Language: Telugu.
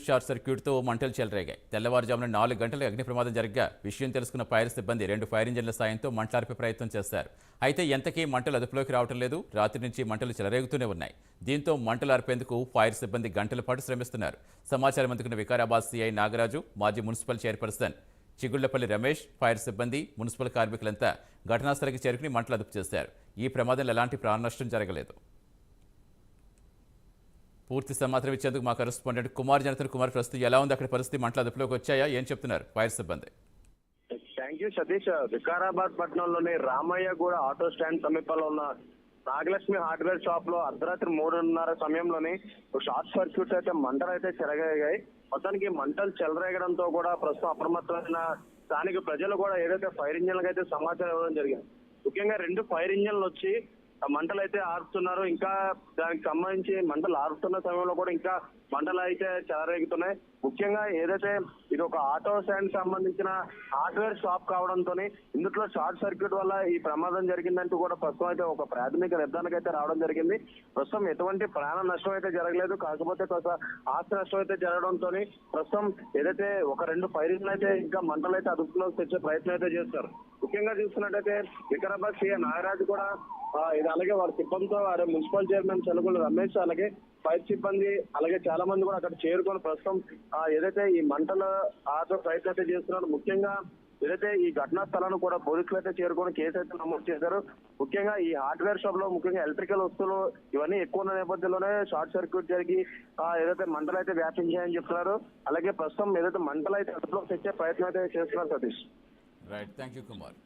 షార్ట్ సర్క్యూట్తో మంటలు చెలరేగాయి. తెల్లవారుజామున 4 గంటల అగ్ని ప్రమాదం జరగ్గా విషయం తెలుసుకున్న ఫైర్ సిబ్బంది 2 ఫైర్ ఇంజన్ల సాయంతో మంటలార్పే ప్రయత్నం చేశారు. అయితే ఎంతకీ మంటలు అదుపులోకి రావడం లేదు. రాత్రి నుంచి మంటలు చెలరేగుతూనే ఉన్నాయి. దీంతో మంటలార్పేందుకు ఫైర్ సిబ్బంది గంటల పాటు శ్రమిస్తున్నారు. సమాచారం అందుకున్న వికారాబాద్ సిఐ నాగరాజు, మాజీ municipal chairperson Chigullapalli Ramesh, fire సిబ్బంది, మున్సిపల్ కార్మికులంతా ఘటనాస్థలికి చేరుకుని మంటలు అదుపు చేశారు. ఈ ప్రమాదంలో ఎలాంటి ప్రాణనష్టం జరగలేదు. పూర్తి సమాచారం ఇచ్చేందుకు మా కరెస్పాండెంట్ జనతన్ కుమార్ ప్రస్తుతం ఎలా ఉంది అక్కడ పరిస్థితి? మంటలు అదుపులోకి వచ్చాయా? ఏం చెప్తున్నారు ఫైర్ సిబ్బంది? Thank you Satish. వికారాబాద్ పట్టణంలోని రామయ్యగూడ ఆటో స్టాండ్ సమీపంలో ఉన్న నాగలక్ష్మి హార్డ్వేర్ షాప్ లో అర్ధరాత్రి 3:30 సమయంలోని షార్ట్ సర్క్యూట్ అయితే మంటలు అయితే చెలరేగాయి. మొత్తానికి మంటలు చెలరేగడంతో కూడా ప్రస్తుతం అప్రమత్తమైన స్థానిక ప్రజలు కూడా ఏదైతే ఫైర్ ఇంజన్లకు అయితే సమాచారం ఇవ్వడం జరిగింది. ముఖ్యంగా 2 ఫైర్ ఇంజన్లు వచ్చి మంటలు అయితే ఆరుతున్నారు. ఇంకా దానికి సంబంధించి మంటలు ఆరుతున్న సమయంలో కూడా ఇంకా మంటలు అయితే చెలరేగుతున్నాయి. ముఖ్యంగా ఏదైతే ఇది ఒక ఆటో స్టాండ్ సంబంధించిన హార్డ్వేర్ షాప్ కావడంతో ఇందులో షార్ట్ సర్క్యూట్ వల్ల ఈ ప్రమాదం జరిగిందంటూ కూడా ప్రస్తుతం అయితే ఒక ప్రాథమిక నిర్ధారణకు అయితే రావడం జరిగింది. ప్రస్తుతం ఎటువంటి ప్రాణ నష్టం అయితే జరగలేదు. కాకపోతే కొంత ఆస్తి నష్టం అయితే జరగడంతో ప్రస్తుతం ఏదైతే ఒక 2 ఫైర్ ఇంజన్లు అయితే ఇంకా మంటలు అయితే అదుపులోకి తెచ్చే ప్రయత్నం అయితే చేస్తారు. ముఖ్యంగా చూస్తున్నట్టయితే వికారాబాద్ సీఎం నాగరాజు కూడా ఇది అలాగే వారి సిబ్బందితో వారి మున్సిపల్ చైర్మన్ చెలుగుల రమేష్ అలాగే ఫైర్ సిబ్బంది అలాగే చాలా మంది కూడా అక్కడ చేరుకొని ప్రస్తుతం ఏదైతే ఈ మంటల ఆపే ప్రయత్నం అయితే చేస్తున్నారు. ముఖ్యంగా ఏదైతే ఈ ఘటనా స్థలాన్ని కూడా పోలీసులు అయితే చేరుకొని కేసు అయితే నమోదు చేశారు. ముఖ్యంగా ఈ హార్డ్వేర్ షాప్ లో ముఖ్యంగా ఎలక్ట్రికల్ వస్తువులు ఇవన్నీ ఎక్కువ ఉన్న నేపథ్యంలోనే షార్ట్ సర్క్యూట్ జరిగి ఏదైతే మంటలు అయితే వ్యాపించాయని చెప్తున్నారు. అలాగే ప్రస్తుతం ఏదైతే మంటలు అయితే అదుపులోకి తెచ్చే ప్రయత్నం అయితే చేస్తున్నారు Satish. Right, thank you Kumar.